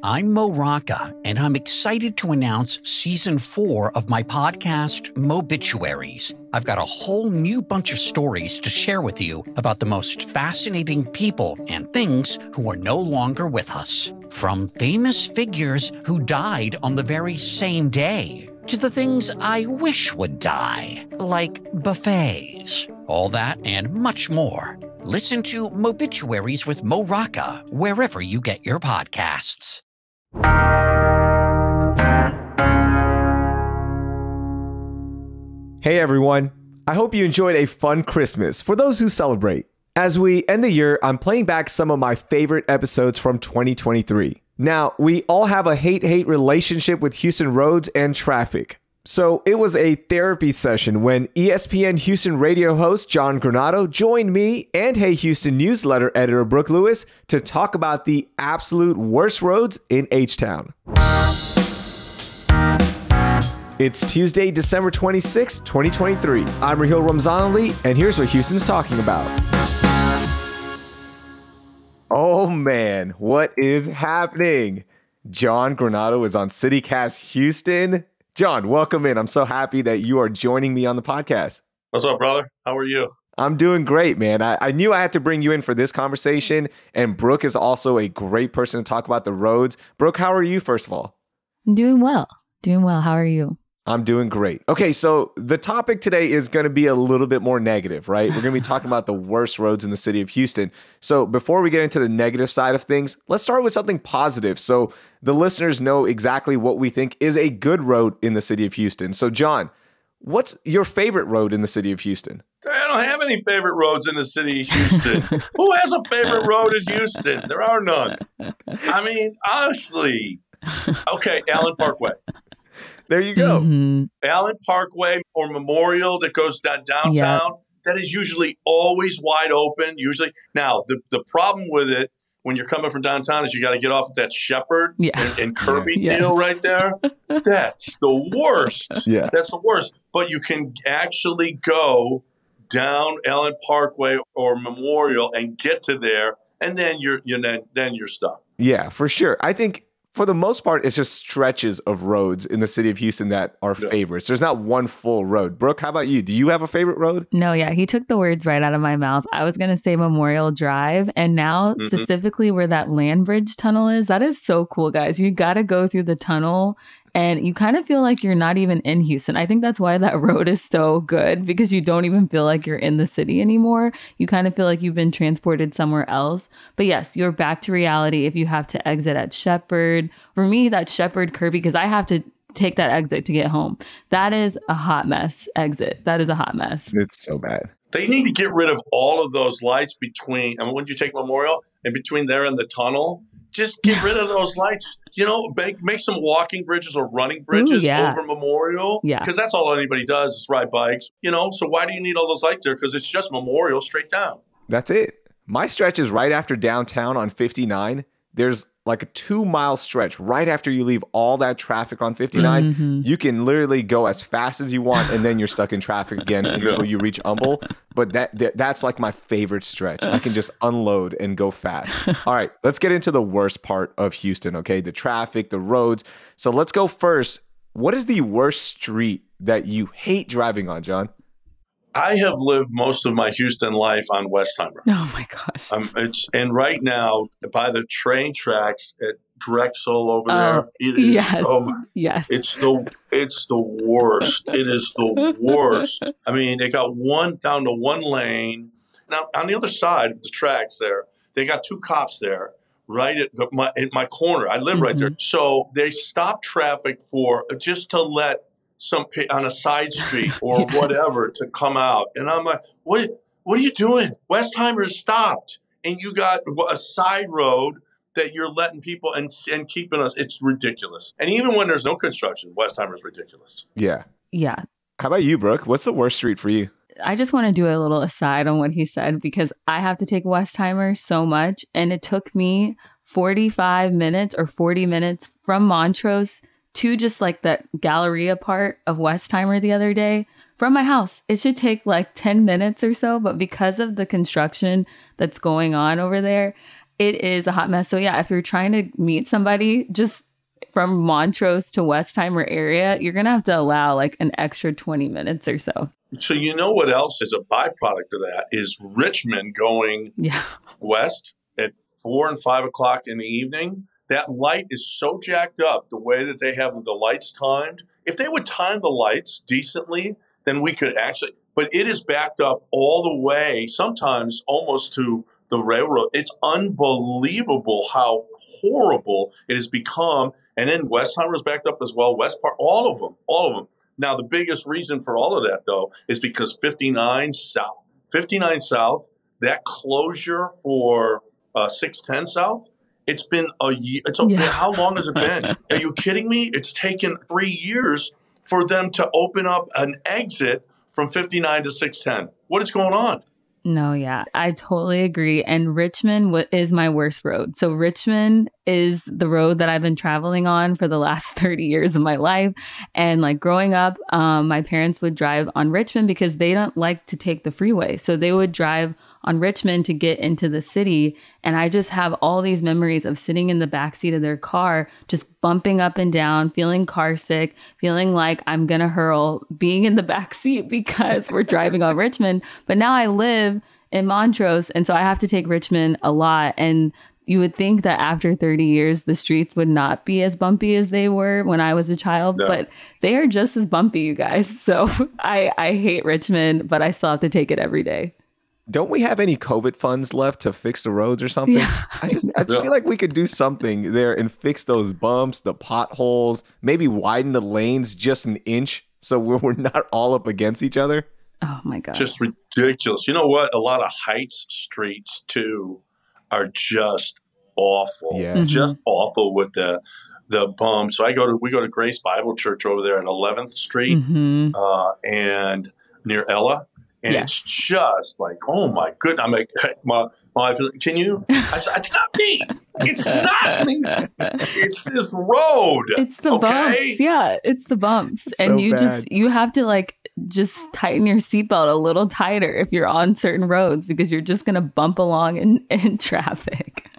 I'm Mo Rocca, and I'm excited to announce Season 4 of my podcast, Mobituaries. I've got a whole new bunch of stories to share with you about the most fascinating people and things who are no longer with us. From famous figures who died on the very same day, to the things I wish would die, like buffets. All that and much more. Listen to Mobituaries with Mo Rocca wherever you get your podcasts. Hey everyone, I hope you enjoyed a fun Christmas for those who celebrate. As we end the year, I'm playing back some of my favorite episodes from 2023. Now, we all have a hate-hate relationship with Houston roads and traffic. So it was a therapy session when ESPN Houston radio host John Granato joined me and Hey Houston newsletter editor Brooke Lewis to talk about the absolute worst roads in H-Town. It's Tuesday, December 26, 2023. I'm Raheel Ramzanali, and here's what Houston's talking about. Oh man, what is happening? John Granato is on CityCast Houston. John, welcome in. I'm so happy that you are joining me on the podcast. What's up, brother? How are you? I'm doing great, man. I knew I had to bring you in for this conversation, and Brooke is also a great person to talk about the roads. Brooke, how are you, first of all? I'm doing well. Doing well. How are you? I'm doing great. Okay, so the topic today is going to be a little bit more negative, right? We're going to be talking about the worst roads in the city of Houston. So before we get into the negative side of things, let's start with something positive so the listeners know exactly what we think is a good road in the city of Houston. So John, what's your favorite road in the city of Houston? I don't have any favorite roads in the city of Houston. Who has a favorite road in Houston? There are none. I mean, honestly. Okay, Allen Parkway. There you go. Mm-hmm. Allen Parkway or Memorial that goes downtown. Yep. That is usually always wide open. Usually, now the problem with it when you're coming from downtown is you got to get off at that Shepherd and Kirby deal right there. That's the worst. Yeah, that's the worst. But you can actually go down Allen Parkway or Memorial and get to there, and then you're stuck. Yeah, for sure. I think for the most part, it's just stretches of roads in the city of Houston that are favorites. There's not one full road. Brooke, how about you? Do you have a favorite road? No, yeah. He took the words right out of my mouth. I was going to say Memorial Drive. And now specifically where that land bridge tunnel is, that is so cool, guys. You got to go through the tunnel and you kind of feel like you're not even in Houston. I think that's why that road is so good, because you don't even feel like you're in the city anymore. You kind of feel like you've been transported somewhere else. But yes, you're back to reality if you have to exit at Shepherd. For me, that's Shepherd Kirby, because I have to take that exit to get home. That is a hot mess exit. That is a hot mess. It's so bad. They need to get rid of all of those lights between, when you take Memorial, and between there and the tunnel. Just get rid of those lights. You know, make some walking bridges or running bridges over Memorial. Yeah. Because that's all anybody does is ride bikes. You know, so why do you need all those lights there? Because it's just Memorial straight down. That's it. My stretch is right after downtown on 59. There's like a 2-mile stretch right after you leave all that traffic on 59. Mm-hmm. You can literally go as fast as you want, and then you're stuck in traffic again until you reach Humble. But that's like my favorite stretch. I can just unload and go fast. All right, let's get into the worst part of Houston, okay? The traffic, the roads. So let's go first. What is the worst street that you hate driving on, John? I have lived most of my Houston life on Westheimer. Oh my gosh! And right now, by the train tracks at Drexel over there, yes, it's the worst. It is the worst. I mean, they got one down to one lane. Now on the other side of the tracks, they got 2 cops there, right at my corner. I live right there, so they stop traffic for just to let some on a side street or whatever to come out. And I'm like, what are you doing? Westheimer is stopped. And you got a side road that you're letting people and keeping us. It's ridiculous. And even when there's no construction, Westheimer is ridiculous. Yeah. Yeah. How about you, Brooke? What's the worst street for you? I just want to do a little aside on what he said, because I have to take Westheimer so much. And it took me 45 minutes or 40 minutes from Montrose to just like that Galleria part of Westheimer the other day from my house. It should take like 10 minutes or so, but because of the construction that's going on over there, It is a hot mess. So yeah, if you're trying to meet somebody just from Montrose to Westheimer area, you're going to have to allow like an extra 20 minutes or so. So you know what else is a byproduct of that is Richmond going west at 4 and 5 o'clock in the evening. That light is so jacked up the way that they have the lights timed. If they would time the lights decently, then we could actually, but it is backed up all the way, sometimes almost to the railroad. It's unbelievable how horrible it has become. And then Westheimer is backed up as well. West Park, all of them. Now, the biggest reason for all of that, though, is because 59 South, that closure for 610 South, it's been a year. How long has it been? Are you kidding me? It's taken 3 years for them to open up an exit from 59 to 610. What is going on? No, yeah, I totally agree. And Richmond is my worst road. So Richmond is the road that I've been traveling on for the last 30 years of my life. And like growing up, my parents would drive on Richmond because they don't like to take the freeway. So they would drive on Richmond to get into the city. And I just have all these memories of sitting in the backseat of their car, just bumping up and down, feeling car sick, feeling like I'm going to hurl, being in the backseat because we're driving on Richmond. But now I live in Montrose, and so I have to take Richmond a lot. And you would think that after 30 years, the streets would not be as bumpy as they were when I was a child, but they are just as bumpy, you guys. So I hate Richmond, but I still have to take it every day. Don't we have any COVID funds left to fix the roads or something? Yeah. I just feel like we could do something there and fix those bumps, the potholes, maybe widen the lanes just an inch so we're not all up against each other. Oh my gosh. Just ridiculous. You know what? A lot of Heights streets too are just awful. Yeah. Just awful with the bumps. So we go to Grace Bible Church over there on 11th Street and near Ella. And it's just like, oh my goodness. I'm like, my wife, can you? I said, it's not me. It's not me. It's this road. It's the bumps. Yeah, it's the bumps. It's and so you have to just tighten your seatbelt a little tighter if you're on certain roads because you're just going to bump along in traffic.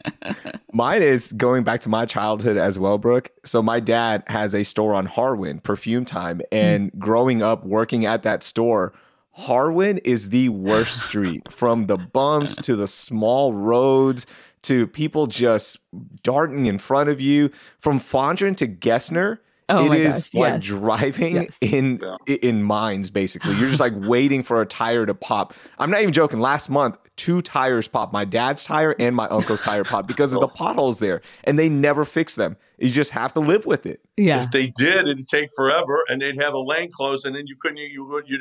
Mine is going back to my childhood as well, Brooke. So my dad has a store on Harwin, Perfume Time. And growing up working at that store, Harwin is the worst street, from the bumps to the small roads to people just darting in front of you. From Fondren to Gessner, it is like driving in mines, basically. You're just like waiting for a tire to pop. I'm not even joking. Last month, 2 tires popped. My dad's tire and my uncle's tire popped because of the potholes there. And they never fix them. You just have to live with it. Yeah. If they did, it'd take forever, and they'd have a lane closed, and then you'd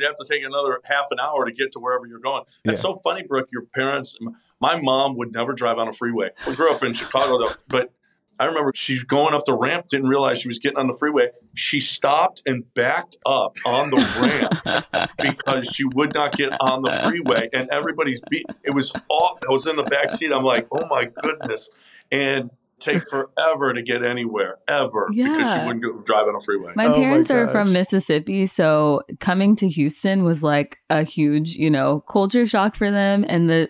have to take another half an hour to get to wherever you're going. That's so funny, Brooke. Your parents, my mom would never drive on a freeway. We grew up in Chicago, though, but I remember she's going up the ramp, didn't realize she was getting on the freeway. She stopped and backed up on the ramp because she would not get on the freeway. And everybody's I was in the back seat. I'm like, oh my goodness. And take forever to get anywhere, ever, because she wouldn't drive on a freeway. My parents are from Mississippi, so coming to Houston was like a huge, culture shock for them. And the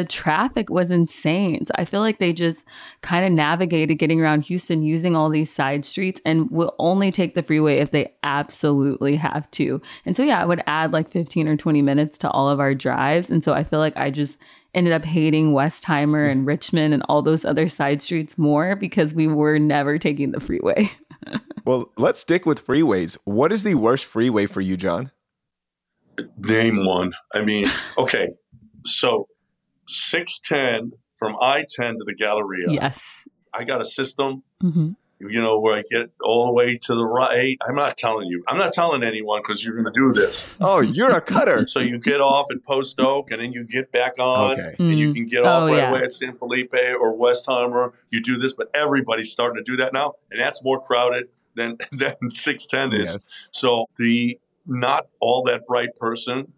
traffic was insane. So I feel like they just kind of navigated getting around Houston using all these side streets and will only take the freeway if they absolutely have to. And so, I would add like 15 or 20 minutes to all of our drives. And so I feel like I just ended up hating Westheimer and Richmond and all those other side streets more because we were never taking the freeway. Well, let's stick with freeways. What is the worst freeway for you, John? Name one. I mean, okay, so 610 from I-10 to the Galleria. Yes. I got a system, where I get all the way to the right. I'm not telling you. I'm not telling anyone because you're going to do this. Oh, you're a cutter. So you get off at Post Oak and then you get back on and you can get off right away at San Felipe or Westheimer. You do this, but everybody's starting to do that now. And that's more crowded than 610 is. Yes. So the not all that bright person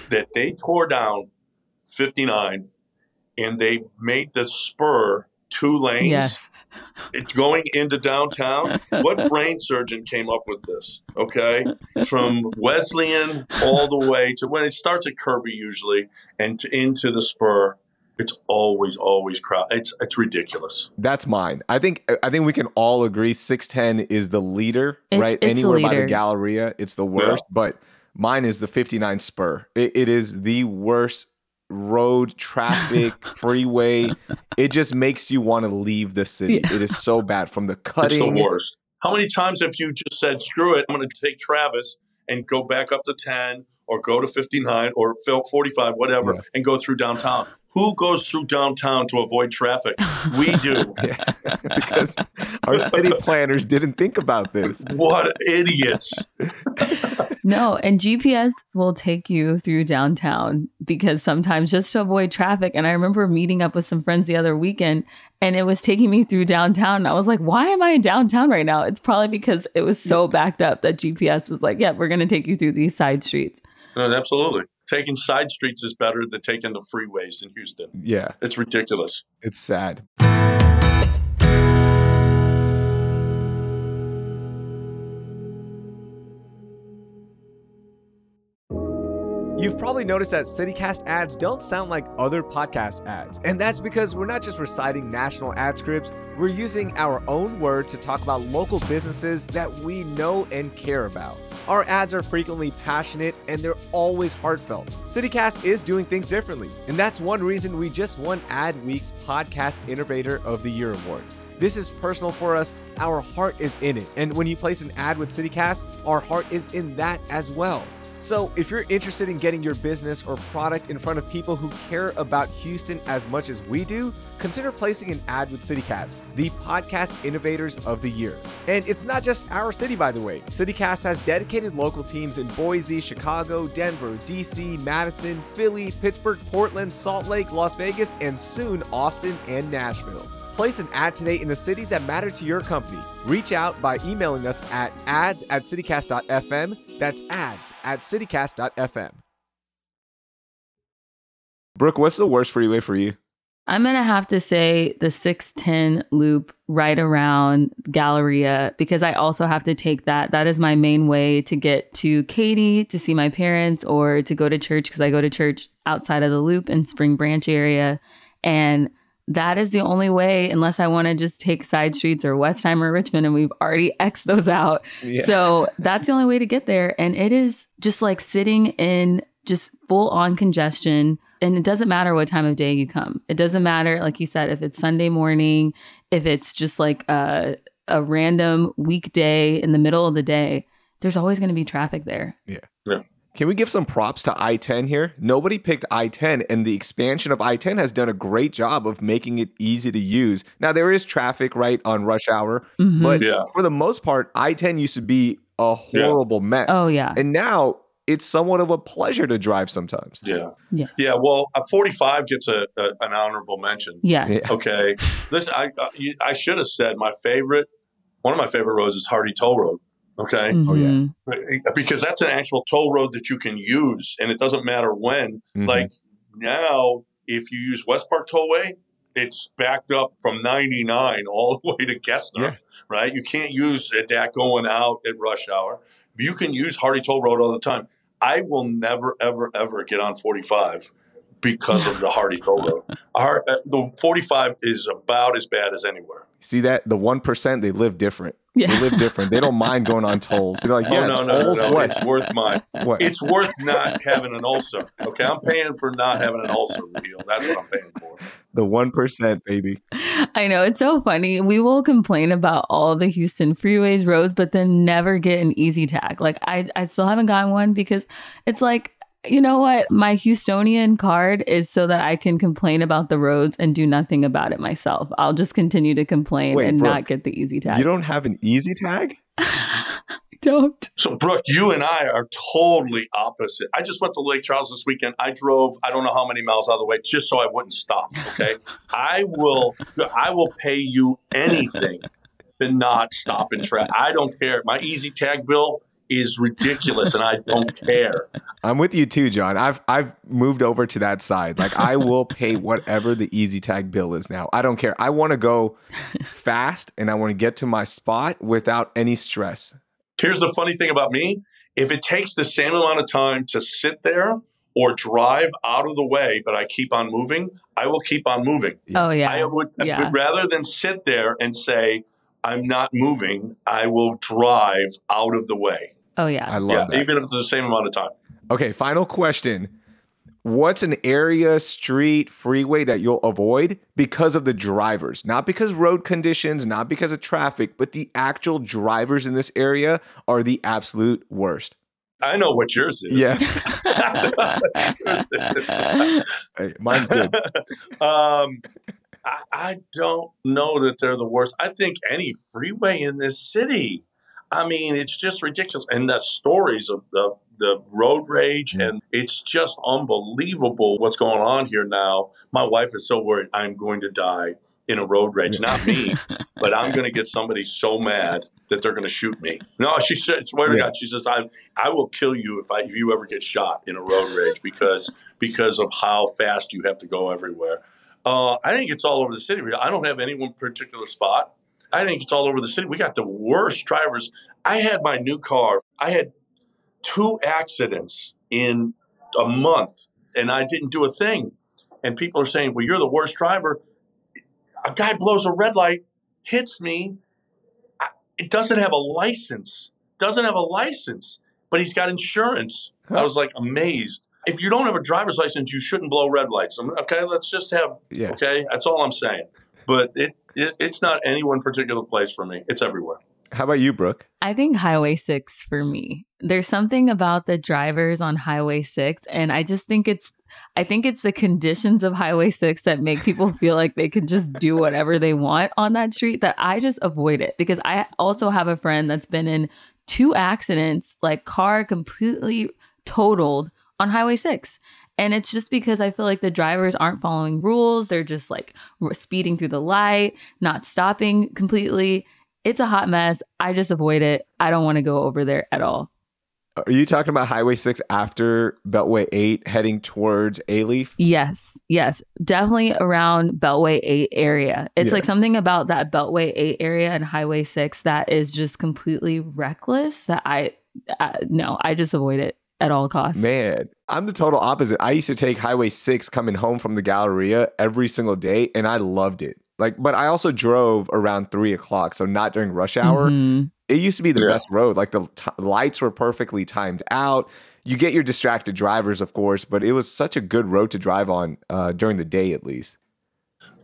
that they tore down 59 and they made the spur 2 lanes. Yes. It's going into downtown. What brain surgeon came up with this? Okay. From Wesleyan all the way to when it starts at Kirby usually and into the spur. It's always crowded. It's ridiculous. That's mine. I think we can all agree 610 is the leader, right? It's Anywhere the by the leader. Galleria, it's the worst. Yeah. But mine is the 59 spur. It is the worst road traffic freeway. It just makes you want to leave the city. Yeah. It is so bad from the cutting. It's the worst. How many times have you just said, screw it, I'm going to take Travis and go back up to 10 or go to 59 or 45, whatever, Yeah. and go through downtown? Who goes through downtown to avoid traffic? We do. Yeah, because our city planners didn't think about this. What idiots. No, and GPS will take you through downtown because sometimes just to avoid traffic. And I remember meeting up with some friends the other weekend and it was taking me through downtown. And I was like, why am I in downtown right now? It's probably because it was so backed up that GPS was like, yeah, we're going to take you through these side streets. No, absolutely. Taking side streets is better than taking the freeways in Houston. Yeah. It's ridiculous. It's sad. You've probably noticed that CityCast ads don't sound like other podcast ads. And that's because we're not just reciting national ad scripts, we're using our own words to talk about local businesses that we know and care about. Our ads are frequently passionate and they're always heartfelt. CityCast is doing things differently, and that's one reason we just won Adweek's Podcast Innovator of the Year award. This is personal for us. Our heart is in it. And when you place an ad with CityCast, our heart is in that as well. So if you're interested in getting your business or product in front of people who care about Houston as much as we do, consider placing an ad with CityCast, the Podcast Innovators of the Year. And it's not just our city, by the way. CityCast has dedicated local teams in Boise, Chicago, Denver, DC, Madison, Philly, Pittsburgh, Portland, Salt Lake, Las Vegas, and soon Austin and Nashville. Place an ad today in the cities that matter to your company. Reach out by emailing us at ads@citycast.fm. That's ads@citycast.fm. Brooke, what's the worst freeway for you? I'm going to have to say the 610 loop right around Galleria because I also have to take that. That is my main way to get to Katy to see my parents or to go to church because I go to church outside of the loop in Spring Branch area. And that is the only way unless I want to just take side streets or Westheimer or Richmond, and we've already X'd those out. Yeah. So that's the only way to get there. And it is just like sitting in just full on congestion. And it doesn't matter what time of day you come. It doesn't matter, like you said, if it's Sunday morning, if it's just like a random weekday in the middle of the day, there's always going to be traffic there. Yeah. Can we give some props to I-10 here? Nobody picked I-10, and the expansion of I-10 has done a great job of making it easy to use. Now, there is traffic, right, on rush hour, but for the most part, I-10 used to be a horrible mess. Oh, yeah. And now it's somewhat of a pleasure to drive sometimes. Yeah. Well, 45 gets an honorable mention. Yes. Okay. Listen, I should have said one of my favorite roads is Hardy Toll Road. Okay. Mm-hmm. Oh, yeah. Because that's an actual toll road that you can use, and it doesn't matter when. Mm-hmm. Like now, if you use West Park Tollway, it's backed up from 99 all the way to Gessner, right? You can't use that going out at rush hour. You can use Hardy Toll Road all the time. I will never, ever, ever get on 45 because of the Hardy Toll Road. The 45 is about as bad as anywhere. See that? The 1%, they live different. Yeah. They live different. They don't mind going on tolls. They're like, tolls, what? It's worth what? It's worth not having an ulcer. Okay, I'm paying for not having an ulcer, Raheel. That's what I'm paying for. The 1%, baby. I know. It's so funny. We will complain about all the Houston freeways, roads, but then never get an easy tag. Like, I still haven't gotten one because it's like, you know what? My Houstonian card is so that I can complain about the roads and do nothing about it myself. I'll just continue to complain and Brooke, not get the easy tag. You don't have an easy tag? I don't. So, Brooke, you and I are totally opposite. I just went to Lake Charles this weekend. I drove, I don't know how many miles out of the way, just so I wouldn't stop, okay? I will pay you anything to not stop in traffic. I don't care. My easy tag bill is ridiculous, and I don't care. I'm with you too, John. I've moved over to that side. Like, I will pay whatever the easy tag bill is now. I don't care. I want to go fast, and I want to get to my spot without any stress. Here's the funny thing about me. If it takes the same amount of time to sit there or drive out of the way, but I keep on moving, I will keep on moving. Oh, yeah. I would rather than sit there and say, I'm not moving, I will drive out of the way. Oh, yeah. I love that. Even if it's the same amount of time. Okay, final question. What's an area, street, freeway that you'll avoid because of the drivers? Not because road conditions, not because of traffic, but the actual drivers in this area are the absolute worst. I know what yours is. Yes. Hey, mine's good. I don't know that they're the worst. I think any freeway in this city, I mean, it's just ridiculous. And the stories of the road rage, and it's just unbelievable what's going on here now. My wife is so worried I'm going to die in a road rage. Not me, but I'm going to get somebody so mad that they're going to shoot me. No, she said, swear to God, she says, I will kill you if you ever get shot in a road rage because of how fast you have to go everywhere. I think it's all over the city. I don't have any one particular spot. I think it's all over the city. We got the worst drivers. I had my new car. I had 2 accidents in a month, and I didn't do a thing. And people are saying, well, you're the worst driver. A guy blows a red light, hits me. It doesn't have a license. But he's got insurance. I was like amazed. If you don't have a driver's license, you shouldn't blow red lights. Okay, let's just have, okay, that's all I'm saying. But it's not any one particular place for me. It's everywhere. How about you, Brooke? I think Highway 6 for me. There's something about the drivers on Highway 6, and I think it's the conditions of Highway 6 that make people feel like they can just do whatever they want on that street, that I just avoid it. Because I also have a friend that's been in 2 accidents, like car completely totaled on Highway 6. And it's just because I feel like the drivers aren't following rules. They're just like speeding through the light, not stopping completely. It's a hot mess. I just avoid it. I don't want to go over there at all. Are you talking about Highway 6 after Beltway 8 heading towards A-Leaf? Yes. Definitely around Beltway 8 area. It's like something about that Beltway 8 area and Highway 6 that is just completely reckless that I just avoid it at all costs. Man, I'm the total opposite. I used to take Highway 6 coming home from the Galleria every single day, and I loved it. But I also drove around 3 o'clock, so not during rush hour. Mm-hmm. It used to be the best road. Like the lights were perfectly timed out. You get your distracted drivers, of course, but it was such a good road to drive on during the day, at least.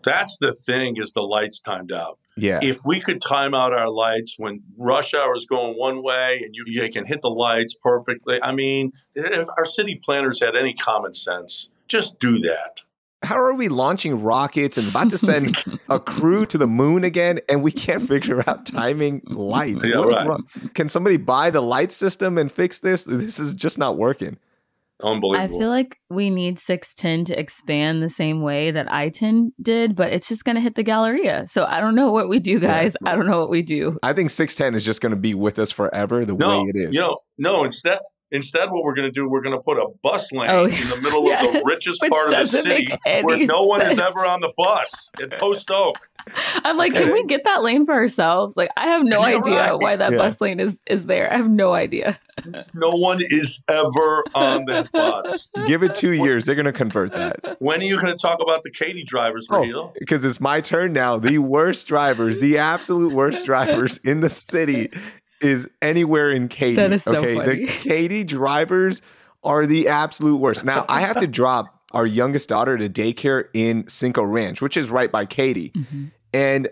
That's the thing, is the lights timed out. Yeah. If we could time out our lights when rush hour is going one way and you can hit the lights perfectly. I mean, if our city planners had any common sense, just do that. How are we launching rockets and about to send a crew to the moon again, and we can't figure out timing lights? What is wrong? Can somebody buy the light system and fix this? This is just not working. Unbelievable. I feel like we need 610 to expand the same way that I-10 did, but it's just going to hit the Galleria. So I don't know what we do, guys. I don't know what we do. I think 610 is just going to be with us forever the way it is. Instead, what we're going to do, we're going to put a bus lane in the middle of the richest part of the city where no one is ever on the bus at Post Oak. I'm like, can we get that lane for ourselves? Like, I have no idea why that bus lane is there. I have no idea. No one is ever on that bus. Give it 2 years. They're going to convert that. When are you going to talk about the Katy drivers, Raheel? Because it's my turn now. The worst drivers, the absolute worst drivers in the city is anywhere in Katy. That is so funny. The Katy drivers are the absolute worst. Now, I have to drop our youngest daughter to daycare in Cinco Ranch, which is right by Katy. Mm-hmm. And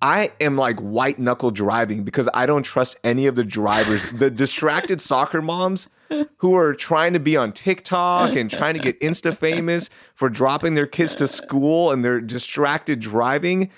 I am like white knuckle driving because I don't trust any of the drivers. The distracted soccer moms who are trying to be on TikTok and trying to get Insta famous for dropping their kids to school, and they're distracted driving.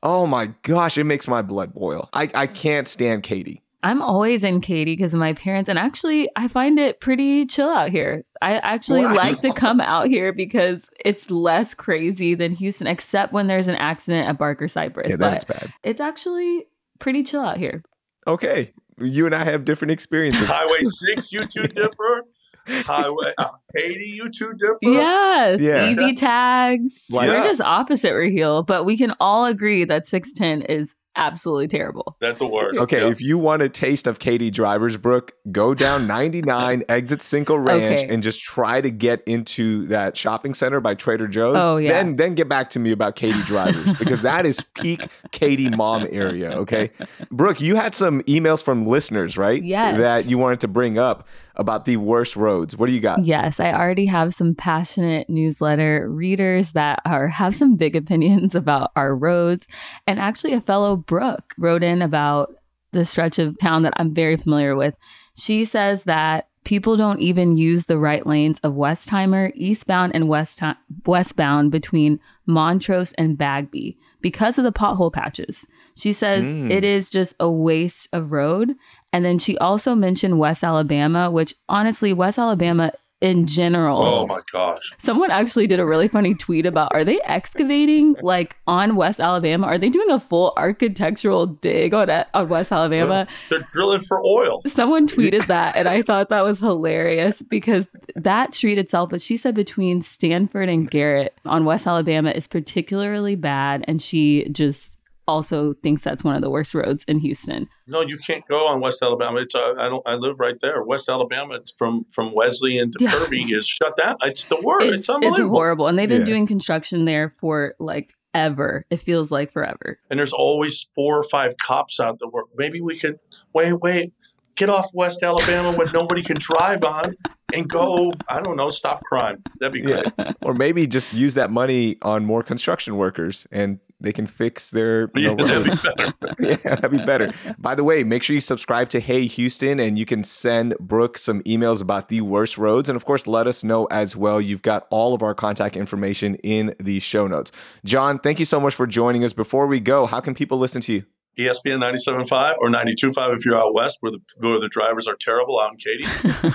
Oh my gosh, it makes my blood boil. I can't stand Katy. I'm always in Katy because of my parents. And actually, I find it pretty chill out here. I actually like to come out here because it's less crazy than Houston, except when there's an accident at Barker Cypress. Yeah, that's bad. It's actually pretty chill out here. Okay. You and I have different experiences. Highway 6, you two differ. Highway Katy, you two differ. Yes. Yeah. Easy tags. We're just opposite, Raheel. But we can all agree that 610 is absolutely terrible. That's the worst. Okay, if you want a taste of Katie drivers, Brooke, go down 99, exit Cinco Ranch, and just try to get into that shopping center by Trader Joe's. Oh, yeah. Then get back to me about Katie drivers, because that is peak Katie mom area, okay? Brooke, you had some emails from listeners, right? Yes. That you wanted to bring up about the worst roads. What do you got? Yes, I already have some passionate newsletter readers that have some big opinions about our roads. And actually, a fellow Brooke wrote in about the stretch of town that I'm very familiar with. She says that people don't even use the right lanes of Westheimer, eastbound and westbound between Montrose and Bagby because of the pothole patches. She says it is just a waste of road. And then she also mentioned West Alabama, which honestly, West Alabama in general. Oh my gosh. Someone actually did a really funny tweet about, are they excavating like on West Alabama? Are they doing a full architectural dig on West Alabama? They're drilling for oil. Someone tweeted that, and I thought that was hilarious because that street itself, but she said between Stanford and Garrett on West Alabama is particularly bad. And she just also thinks that's one of the worst roads in Houston. No, you can't go on West Alabama. It's I live right there. West Alabama, it's from Wesleyan to Kirby is shut down. It's the worst. It's unbelievable. It's horrible. And they've been doing construction there for like ever. It feels like forever. And there's always 4 or 5 cops out there. Maybe we could wait, get off West Alabama when nobody can drive on and go, I don't know, stop crime. That'd be great. Yeah. Or maybe just use that money on more construction workers and they can fix their that'd be better. Yeah, that'd be better. By the way, make sure you subscribe to Hey Houston and you can send Brooke some emails about the worst roads. And of course, let us know as well. You've got all of our contact information in the show notes. John, thank you so much for joining us. Before we go, how can people listen to you? ESPN 97.5 or 92.5 if you're out west where the drivers are terrible out in Katy.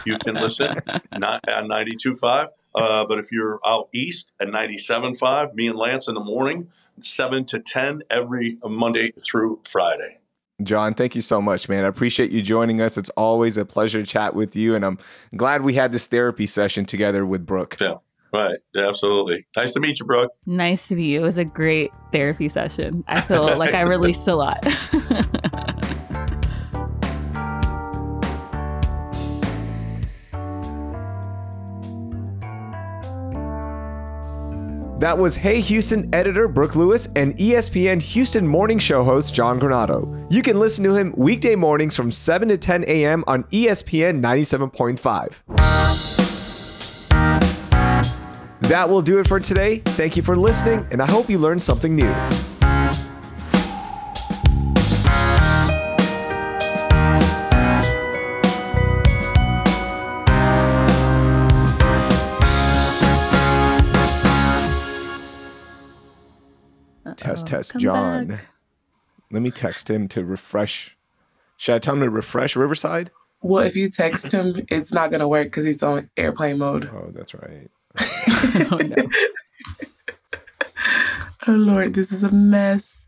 You can listen not at 92.5. But if you're out east at 97.5, me and Lance in the morning, 7 to 10 every Monday through Friday. John, thank you so much, man. I appreciate you joining us. It's always a pleasure to chat with you. And I'm glad we had this therapy session together with Brooke. Yeah, right. Yeah, absolutely. Nice to meet you, Brooke. Nice to meet you. It was a great therapy session. I feel like I released a lot. That was Hey Houston editor Brooke Lewis and ESPN Houston morning show host John Granato. You can listen to him weekday mornings from 7 to 10 a.m. on ESPN 97.5. That will do it for today. Thank you for listening, and I hope you learned something new. Test, John. Back. Let me text him to refresh. Should I tell him to refresh Riverside? Well, if you text him, it's not going to work because he's on airplane mode. Oh, that's right. Oh, no. Oh, Lord, this is a mess.